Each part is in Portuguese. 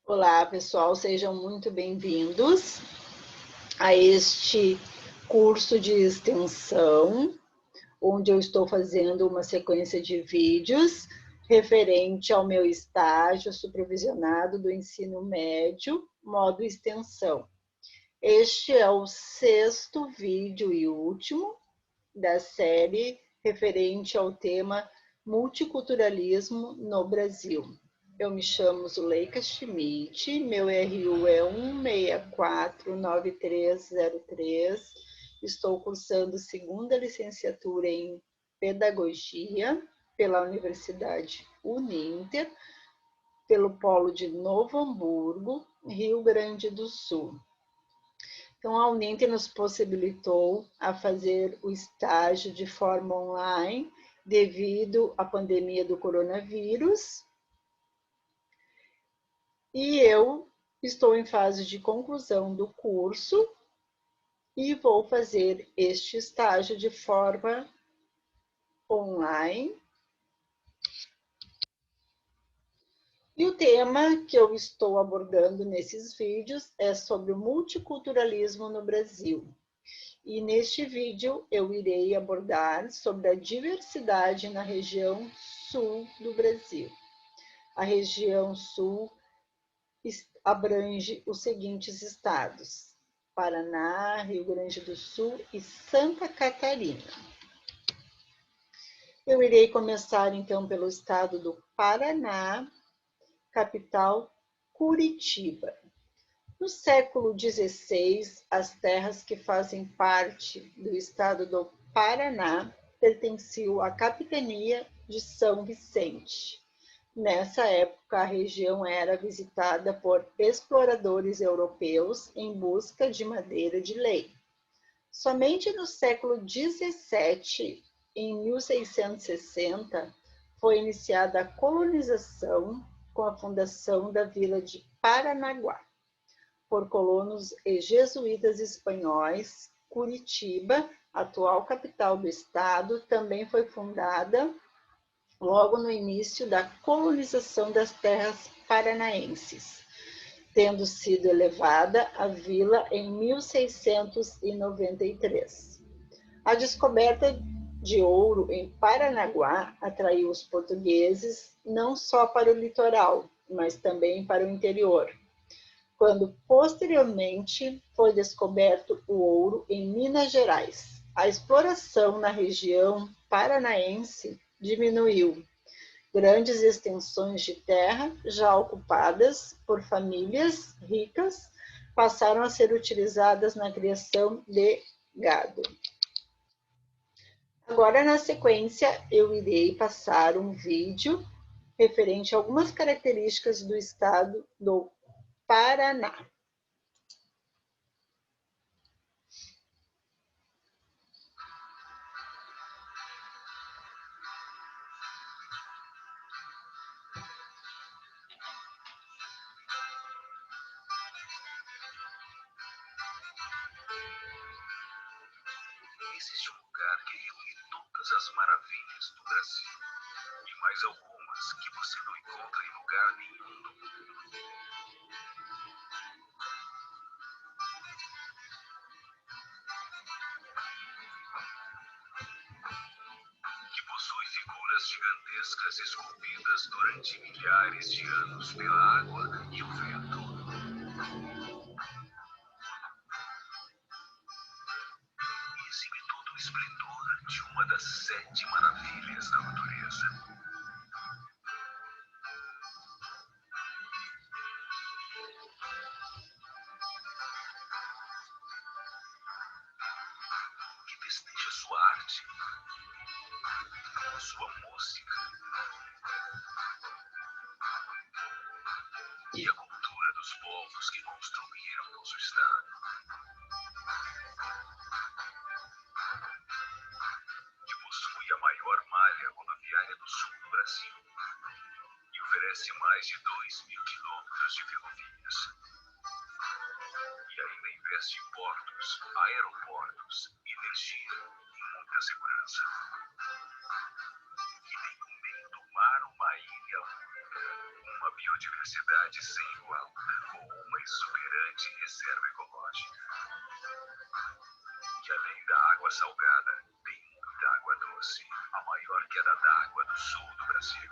Olá, pessoal, sejam muito bem-vindos a este curso de extensão, onde eu estou fazendo uma sequência de vídeos referente ao meu estágio supervisionado do ensino médio, modo extensão. Este é o sexto vídeo e último da série referente ao tema multiculturalismo no Brasil. Eu me chamo Zuleika Schmidt, meu RU é 1649303, estou cursando segunda licenciatura em Pedagogia pela Universidade Uninter, pelo Polo de Novo Hamburgo, Rio Grande do Sul. Então, a Uninter nos possibilitou a fazer o estágio de forma online devido à pandemia do coronavírus. E eu estou em fase de conclusão do curso e vou fazer este estágio de forma online. E o tema que eu estou abordando nesses vídeos é sobre o multiculturalismo no Brasil. E neste vídeo eu irei abordar sobre a diversidade na região sul do Brasil. A região sul abrange os seguintes estados: Paraná, Rio Grande do Sul e Santa Catarina. Eu irei começar então pelo estado do Paraná, capital Curitiba. No século XVI, as terras que fazem parte do estado do Paraná pertenciam à capitania de São Vicente. Nessa época, a região era visitada por exploradores europeus em busca de madeira de lei. Somente no século XVII, em 1660, foi iniciada a colonização com a fundação da vila de Paranaguá por colonos e jesuítas espanhóis. Curitiba, atual capital do estado, também foi fundada logo no início da colonização das terras paranaenses, tendo sido elevada à vila em 1693. A descoberta de ouro em Paranaguá atraiu os portugueses não só para o litoral, mas também para o interior, quando posteriormente foi descoberto o ouro em Minas Gerais. A exploração na região paranaense diminuiu. Grandes extensões de terra, já ocupadas por famílias ricas, passaram a ser utilizadas na criação de gado. Agora, na sequência, eu irei passar um vídeo referente a algumas características do estado do Paraná. Existe um lugar que reúne todas as maravilhas do Brasil, e mais algumas que você não encontra em lugar nenhum do mundo. Que possui figuras gigantescas esculpidas durante milhares de anos pela água e o vento. Exibe todo o esplendor de uma das 7 maravilhas da natureza. Que festeja sua arte, sua música e a cultura dos povos que construíram nosso estado. Que possui a maior malha rodoviária do sul do Brasil e oferece mais de 2.000 quilômetros de ferrovias. E ainda investe em portos, aeroportos, energia e muita segurança. Que tem no meio do mar uma ilha única, uma biodiversidade biodiversidade sem igual, com uma exuberante reserva ecológica. E além da água salgada, tem muita água doce, a maior queda d'água do sul do Brasil.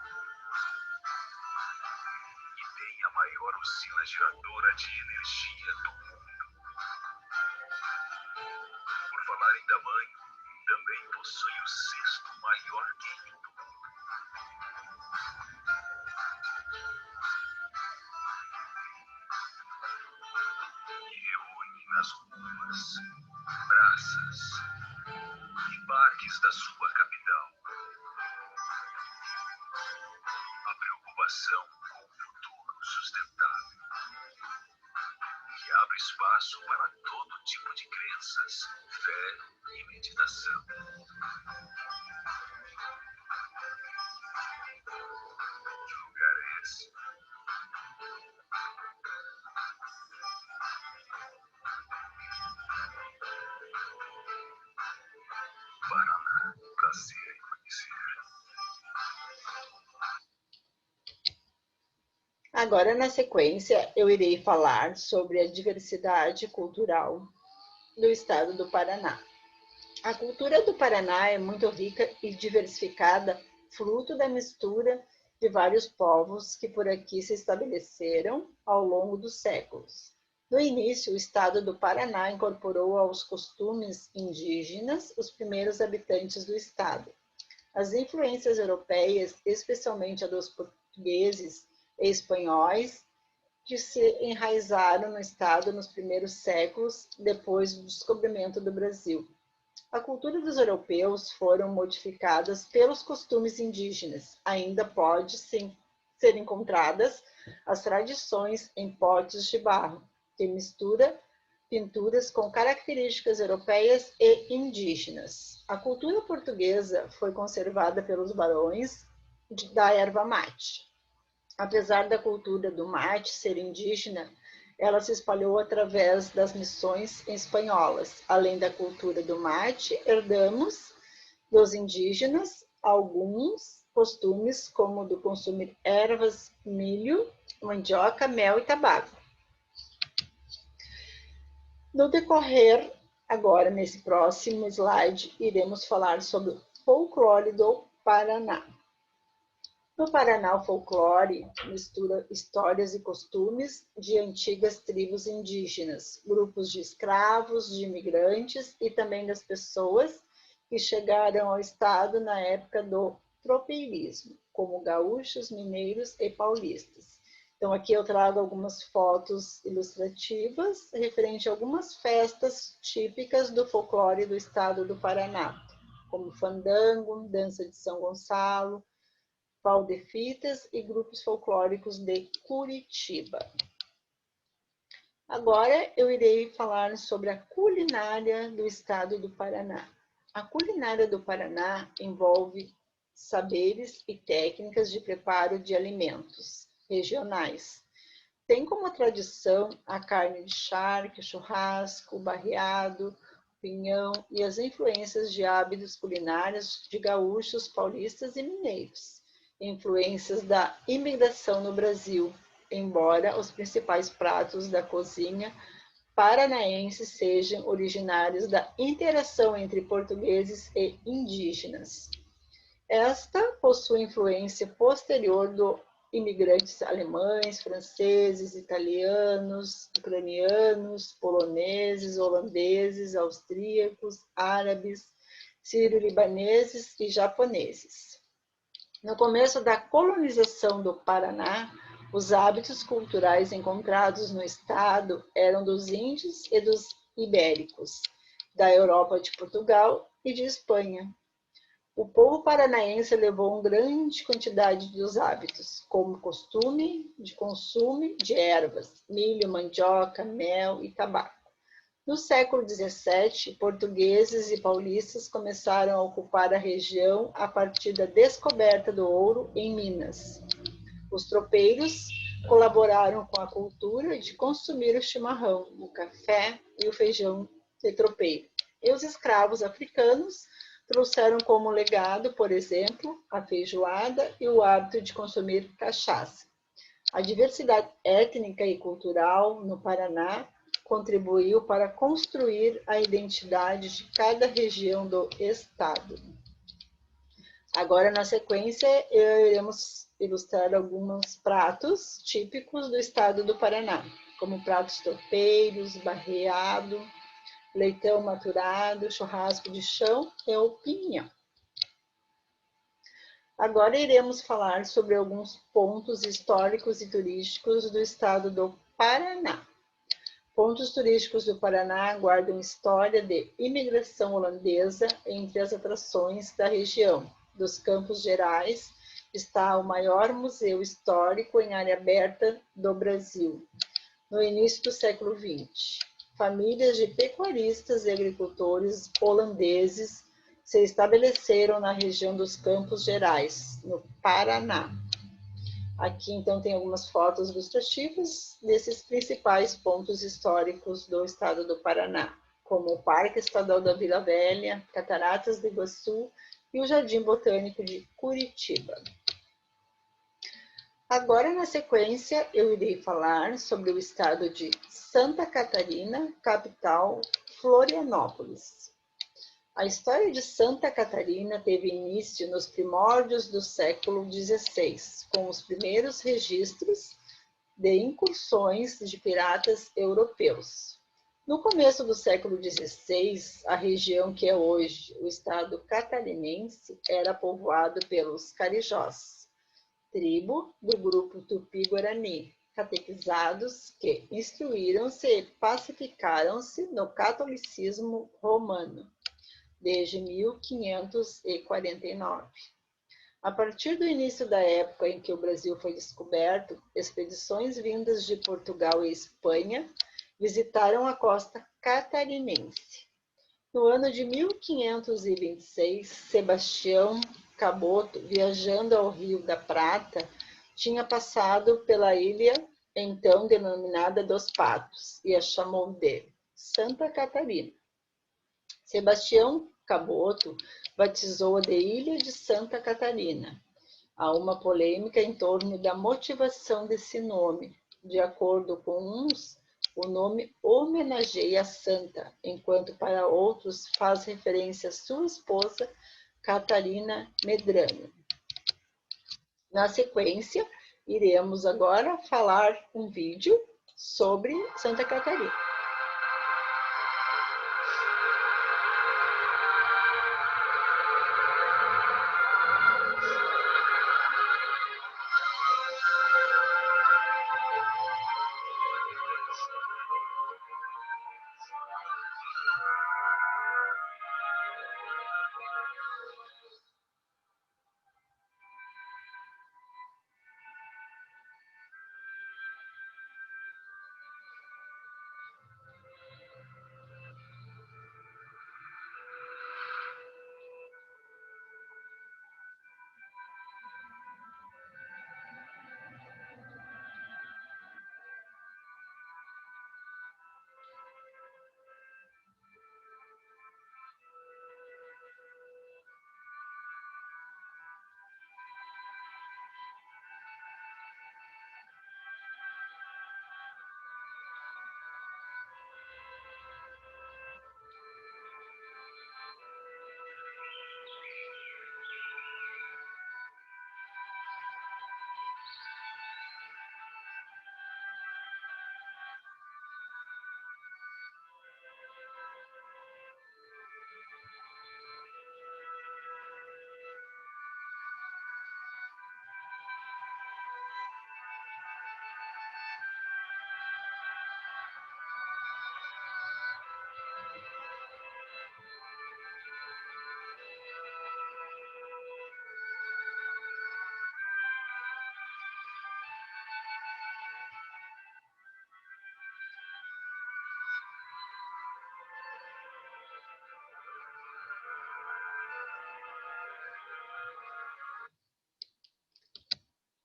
E tem a maior usina geradora de energia do mundo. Por falar em tamanho, também possui o sexto maior game do mundo. E reúne nas ruas, praças e parques da sua capital a preocupação com o futuro sustentável. E abre espaço para todo tipo de crenças, fé e meditação. Que lugar é esse? Paraná, prazer em conhecer. Agora, na sequência, eu irei falar sobre a diversidade cultural do estado do Paraná. A cultura do Paraná é muito rica e diversificada, fruto da mistura de vários povos que por aqui se estabeleceram ao longo dos séculos. No início, o estado do Paraná incorporou aos costumes indígenas os primeiros habitantes do estado. As influências europeias, especialmente a dos portugueses e espanhóis, que se enraizaram no estado nos primeiros séculos depois do descobrimento do Brasil. A cultura dos europeus foram modificadas pelos costumes indígenas. Ainda pode sim ser encontradas as tradições em potes de barro, que mistura pinturas com características europeias e indígenas. A cultura portuguesa foi conservada pelos barões da erva mate. Apesar da cultura do mate ser indígena, ela se espalhou através das missões espanholas. Além da cultura do mate, herdamos dos indígenas alguns costumes, como o do consumir ervas, milho, mandioca, mel e tabaco. No decorrer, agora nesse próximo slide, iremos falar sobre o folclore do Paraná. No Paraná, o folclore mistura histórias e costumes de antigas tribos indígenas, grupos de escravos, de imigrantes e também das pessoas que chegaram ao estado na época do tropeirismo, como gaúchos, mineiros e paulistas. Então, aqui eu trago algumas fotos ilustrativas referente a algumas festas típicas do folclore do estado do Paraná, como fandango, dança de São Gonçalo, pau de fitas e grupos folclóricos de Curitiba. Agora eu irei falar sobre a culinária do estado do Paraná. A culinária do Paraná envolve saberes e técnicas de preparo de alimentos regionais. Tem como tradição a carne de charque, churrasco, barreado, pinhão e as influências de hábitos culinários de gaúchos, paulistas e mineiros. Influências da imigração no Brasil, embora os principais pratos da cozinha paranaense sejam originários da interação entre portugueses e indígenas. Esta possui influência posterior do imigrantes alemães, franceses, italianos, ucranianos, poloneses, holandeses, austríacos, árabes, sírio-libaneses e japoneses. No começo da colonização do Paraná, os hábitos culturais encontrados no estado eram dos índios e dos ibéricos, da Europa de Portugal e de Espanha. O povo paranaense levou uma grande quantidade dos hábitos, como costume de consumo de ervas, milho, mandioca, mel e tabaco. No século XVII, portugueses e paulistas começaram a ocupar a região a partir da descoberta do ouro em Minas. Os tropeiros colaboraram com a cultura de consumir o chimarrão, o café e o feijão de tropeiro. E os escravos africanos trouxeram como legado, por exemplo, a feijoada e o hábito de consumir cachaça. A diversidade étnica e cultural no Paraná contribuiu para construir a identidade de cada região do estado. Agora, na sequência, iremos ilustrar alguns pratos típicos do estado do Paraná, como pratos tropeiros, barreado, leitão maturado, churrasco de chão e o pinhão. Agora iremos falar sobre alguns pontos históricos e turísticos do estado do Paraná. Pontos turísticos do Paraná guardam história de imigração holandesa entre as atrações da região. Dos Campos Gerais está o maior museu histórico em área aberta do Brasil, no início do século XX. Famílias de pecuaristas e agricultores holandeses se estabeleceram na região dos Campos Gerais, no Paraná. Aqui, então, tem algumas fotos ilustrativas desses principais pontos históricos do estado do Paraná, como o Parque Estadual da Vila Velha, Cataratas do Iguaçu e o Jardim Botânico de Curitiba. Agora, na sequência, eu irei falar sobre o estado de Santa Catarina, capital Florianópolis. A história de Santa Catarina teve início nos primórdios do século XVI, com os primeiros registros de incursões de piratas europeus. No começo do século XVI, a região que é hoje o estado catarinense era povoado pelos carijós, tribo do grupo Tupi-Guarani, catequizados que instruíram-se e pacificaram-se no catolicismo romano desde 1549. A partir do início da época em que o Brasil foi descoberto, expedições vindas de Portugal e Espanha visitaram a costa catarinense. No ano de 1526, Sebastião Cabot, viajando ao Rio da Prata, tinha passado pela ilha então denominada dos Patos e a chamou de Santa Catarina. Sebastião Caboto batizou-a de Ilha de Santa Catarina. Há uma polêmica em torno da motivação desse nome. De acordo com uns, o nome homenageia a santa, enquanto para outros faz referência à sua esposa, Catarina Medrano. Na sequência, iremos agora falar um vídeo sobre Santa Catarina.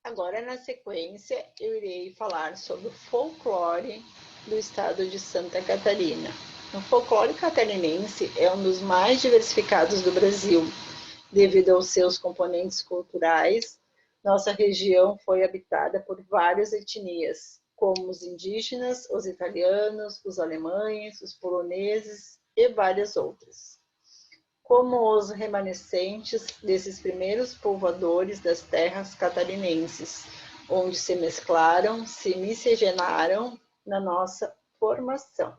Agora, na sequência, eu irei falar sobre o folclore do estado de Santa Catarina. O folclore catarinense é um dos mais diversificados do Brasil, devido aos seus componentes culturais, Nossa região foi habitada por várias etnias, como os indígenas, os italianos, os alemães, os poloneses e várias outras. Como os remanescentes desses primeiros povoadores das terras catarinenses, onde se mesclaram, se miscigenaram na nossa formação.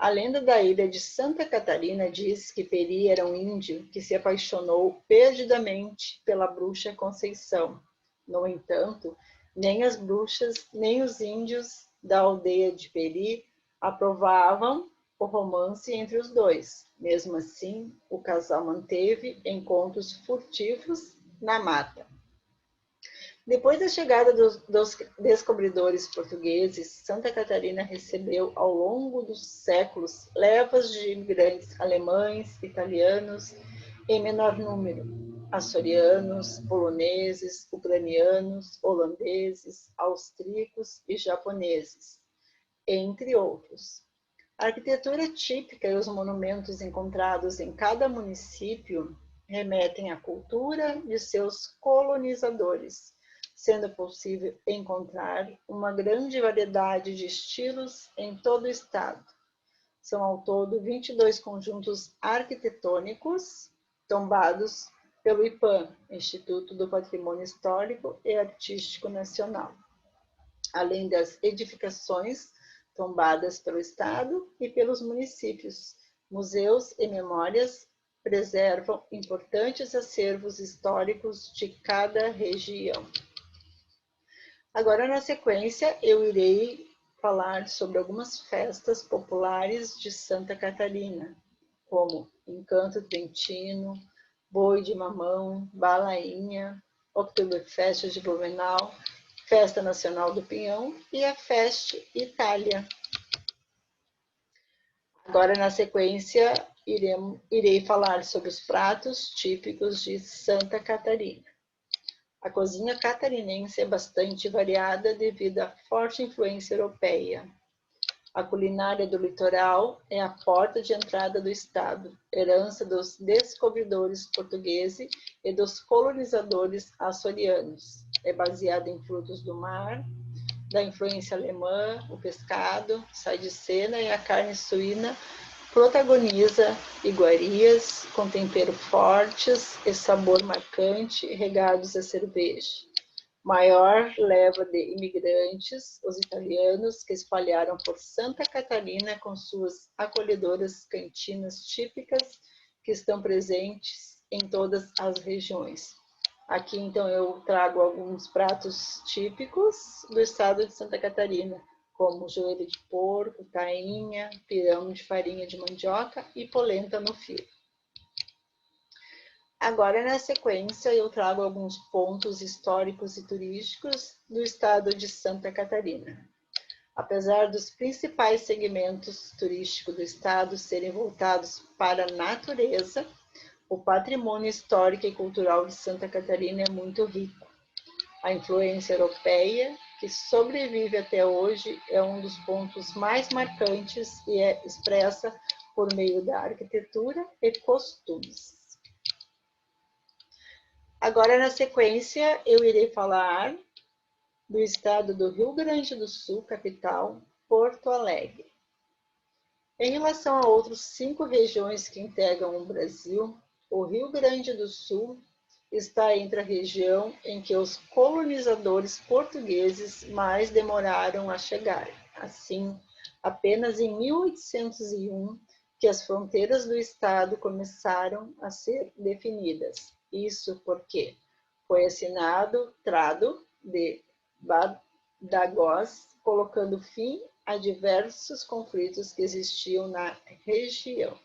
A lenda da ilha de Santa Catarina diz que Peri era um índio que se apaixonou perdidamente pela bruxa Conceição. No entanto, nem as bruxas, nem os índios da aldeia de Peri aprovavam o romance entre os dois. Mesmo assim, o casal manteve encontros furtivos na mata. Depois da chegada dos descobridores portugueses, Santa Catarina recebeu, ao longo dos séculos, levas de imigrantes alemães, italianos, em menor número, açorianos, poloneses, ucranianos, holandeses, austríacos e japoneses, entre outros. A arquitetura típica e os monumentos encontrados em cada município remetem à cultura de seus colonizadores, sendo possível encontrar uma grande variedade de estilos em todo o estado. São ao todo 22 conjuntos arquitetônicos tombados pelo IPAM, Instituto do Patrimônio Histórico e Artístico Nacional, além das edificações tombadas pelo estado e pelos municípios. Museus e memórias preservam importantes acervos históricos de cada região. Agora, na sequência, eu irei falar sobre algumas festas populares de Santa Catarina, como Encanto Trentino, Boi de Mamão, Balainha, Oktoberfest de Blumenau, Festa Nacional do Pinhão e a Fest Itália. Agora, na sequência, irei falar sobre os pratos típicos de Santa Catarina. A cozinha catarinense é bastante variada devido à forte influência europeia. A culinária do litoral é a porta de entrada do estado, herança dos descobridores portugueses e dos colonizadores açorianos. É baseada em frutos do mar, da influência alemã, o pescado, sai de cena e a carne suína protagoniza iguarias com tempero fortes e sabor marcante, regados a cerveja. Maior leva de imigrantes, os italianos, que espalharam por Santa Catarina com suas acolhedoras cantinas típicas, que estão presentes em todas as regiões. Aqui, então, eu trago alguns pratos típicos do estado de Santa Catarina, como joelho de porco, tainha, pirão de farinha de mandioca e polenta no fio. Agora, na sequência, eu trago alguns pontos históricos e turísticos do estado de Santa Catarina. Apesar dos principais segmentos turísticos do estado serem voltados para a natureza, o patrimônio histórico e cultural de Santa Catarina é muito rico. A influência europeia, que sobrevive até hoje, é um dos pontos mais marcantes e é expressa por meio da arquitetura e costumes. Agora, na sequência, eu irei falar do estado do Rio Grande do Sul, capital, Porto Alegre. Em relação a outras 5 regiões que integram o Brasil, o Rio Grande do Sul está entre a região em que os colonizadores portugueses mais demoraram a chegar. Assim, apenas em 1801 que as fronteiras do estado começaram a ser definidas. Isso porque foi assinado Tratado de Badajoz, colocando fim a diversos conflitos que existiam na região.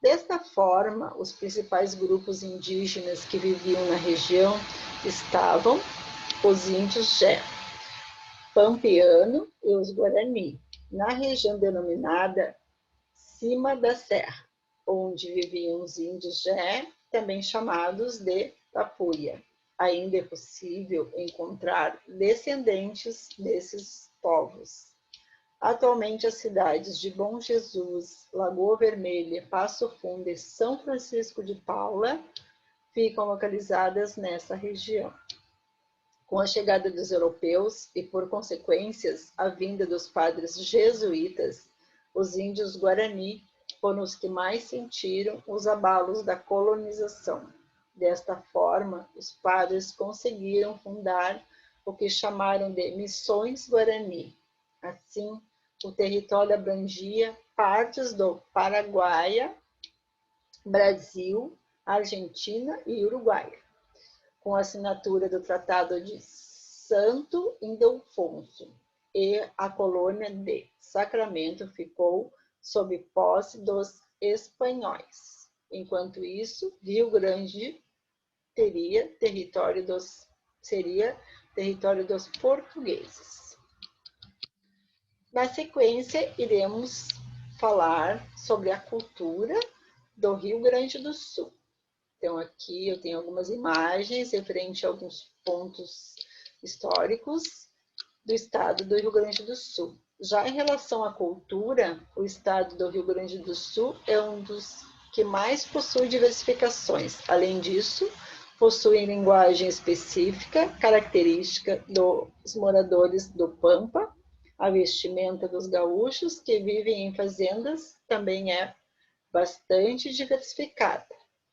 Desta forma, os principais grupos indígenas que viviam na região estavam os índios Jé, Pampeano e os Guarani, na região denominada Cima da Serra, onde viviam os índios Jé, também chamados de Tapuia. Ainda é possível encontrar descendentes desses povos. Atualmente, as cidades de Bom Jesus, Lagoa Vermelha, Passo Fundo e São Francisco de Paula ficam localizadas nessa região. Com a chegada dos europeus e, por consequências, a vinda dos padres jesuítas, os índios Guarani foram os que mais sentiram os abalos da colonização. Desta forma, os padres conseguiram fundar o que chamaram de Missões Guarani. Assim, o território abrangia partes do Paraguai, Brasil, Argentina e Uruguai. Com a assinatura do Tratado de Santo Ildefonso, e a colônia de Sacramento ficou sob posse dos espanhóis. Enquanto isso, Rio Grande seria território dos portugueses. Na sequência, iremos falar sobre a cultura do Rio Grande do Sul. Então, aqui eu tenho algumas imagens referente a alguns pontos históricos do estado do Rio Grande do Sul. Já em relação à cultura, o estado do Rio Grande do Sul é um dos que mais possui diversificações. Além disso, possui linguagem específica, característica dos moradores do Pampa. A vestimenta dos gaúchos que vivem em fazendas também é bastante diversificada,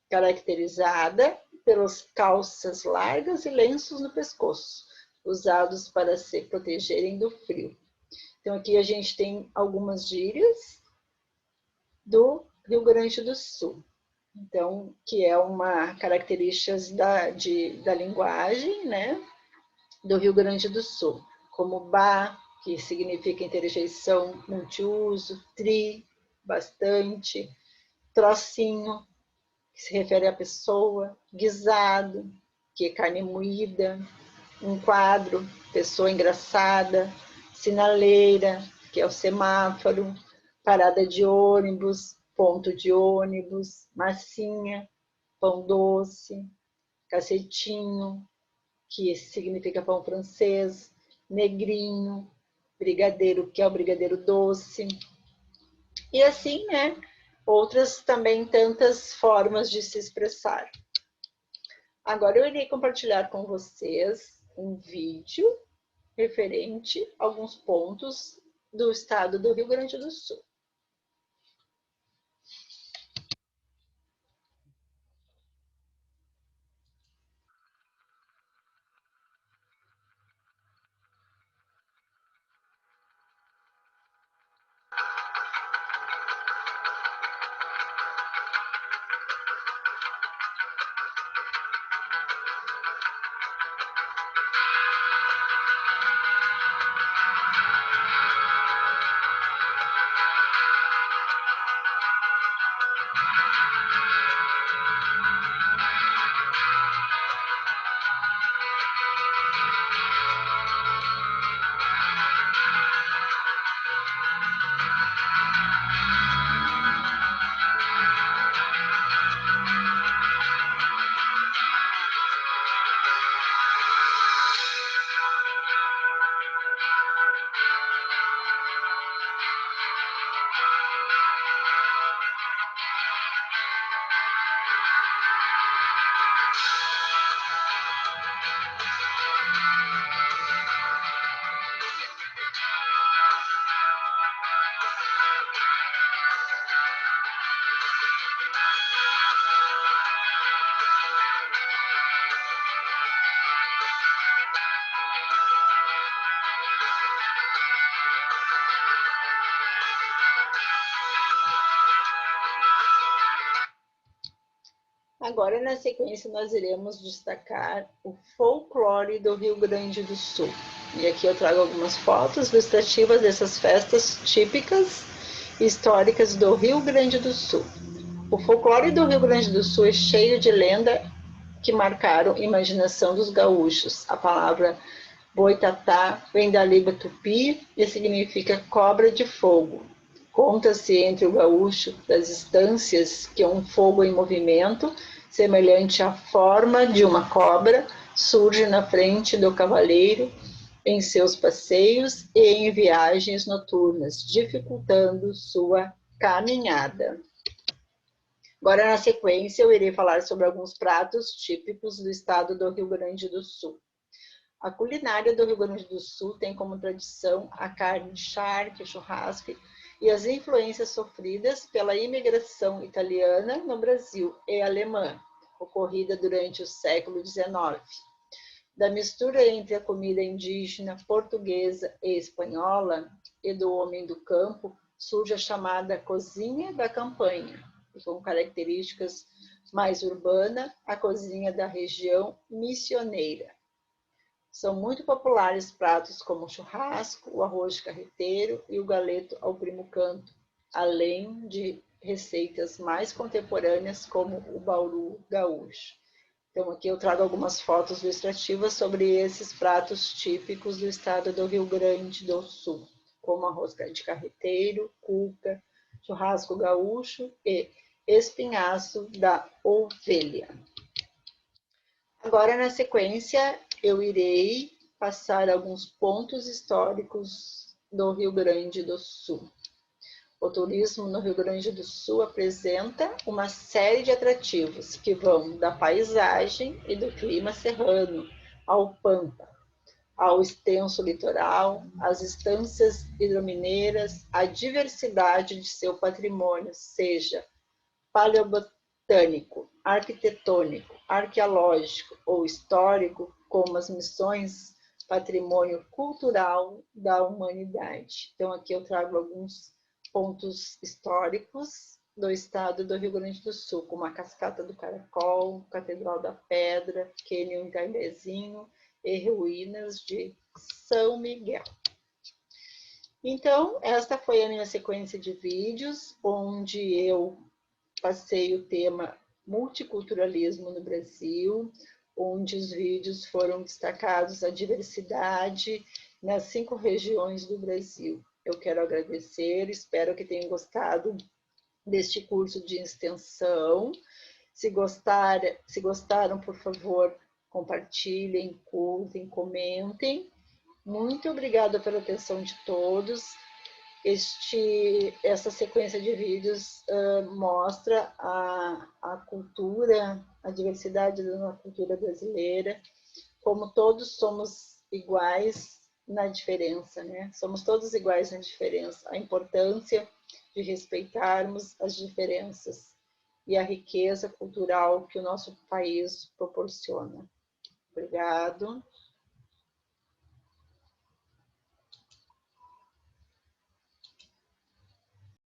caracterizada pelas calças largas e lenços no pescoço, usados para se protegerem do frio. Então, aqui a gente tem algumas gírias do Rio Grande do Sul. Então, que é uma característica da linguagem, né, do Rio Grande do Sul, como ba, que significa interjeição multiuso, tri, bastante, trocinho, que se refere à pessoa, guisado, que é carne moída, um quadro, pessoa engraçada, sinaleira, que é o semáforo, parada de ônibus, ponto de ônibus, massinha, pão doce, cacetinho, que significa pão francês, negrinho, brigadeiro, que é o brigadeiro doce. E assim, né? Outras também tantas formas de se expressar. Agora eu irei compartilhar com vocês um vídeo referente a alguns pontos do estado do Rio Grande do Sul. Agora, na sequência, nós iremos destacar o folclore do Rio Grande do Sul. E aqui eu trago algumas fotos ilustrativas dessas festas típicas e históricas do Rio Grande do Sul. O folclore do Rio Grande do Sul é cheio de lendas que marcaram a imaginação dos gaúchos. A palavra boitatá vem da língua tupi e significa cobra de fogo. Conta-se entre o gaúcho das estâncias que um fogo em movimento, semelhante à forma de uma cobra, surge na frente do cavaleiro em seus passeios e em viagens noturnas, dificultando sua caminhada. Agora, na sequência, eu irei falar sobre alguns pratos típicos do estado do Rio Grande do Sul. A culinária do Rio Grande do Sul tem como tradição a carne de charque, churrasco e as influências sofridas pela imigração italiana no Brasil e alemã, ocorrida durante o século XIX. Da mistura entre a comida indígena, portuguesa e espanhola e do homem do campo, surge a chamada cozinha da campanha, com características mais urbana, a cozinha da região missioneira. São muito populares pratos como o churrasco, o arroz carreteiro e o galeto ao primo canto, além de receitas mais contemporâneas como o bauru gaúcho. Então aqui eu trago algumas fotos ilustrativas sobre esses pratos típicos do estado do Rio Grande do Sul, como arroz de carreteiro, cuca, churrasco gaúcho e espinhaço da ovelha. Agora, na sequência, eu irei passar alguns pontos históricos do Rio Grande do Sul. O turismo no Rio Grande do Sul apresenta uma série de atrativos que vão da paisagem e do clima serrano ao pampa, ao extenso litoral, às estâncias hidromineiras, à diversidade de seu patrimônio, seja paleobotânico, arquitetônico, arqueológico ou histórico, como as missões Patrimônio Cultural da Humanidade. Então, aqui eu trago alguns pontos históricos do estado do Rio Grande do Sul, como a Cascata do Caracol, Catedral da Pedra, Cânion Itambezinho e ruínas de São Miguel. Então, esta foi a minha sequência de vídeos, onde eu passei o tema multiculturalismo no Brasil, onde os vídeos foram destacados a diversidade nas 5 regiões do Brasil. Eu quero agradecer, espero que tenham gostado deste curso de extensão. Se gostaram, por favor, compartilhem, curtem, comentem. Muito obrigada pela atenção de todos. Essa sequência de vídeos mostra a cultura, a diversidade da cultura brasileira, como todos somos iguais na diferença, né? Somos todos iguais na diferença. A importância de respeitarmos as diferenças e a riqueza cultural que o nosso país proporciona. Obrigado.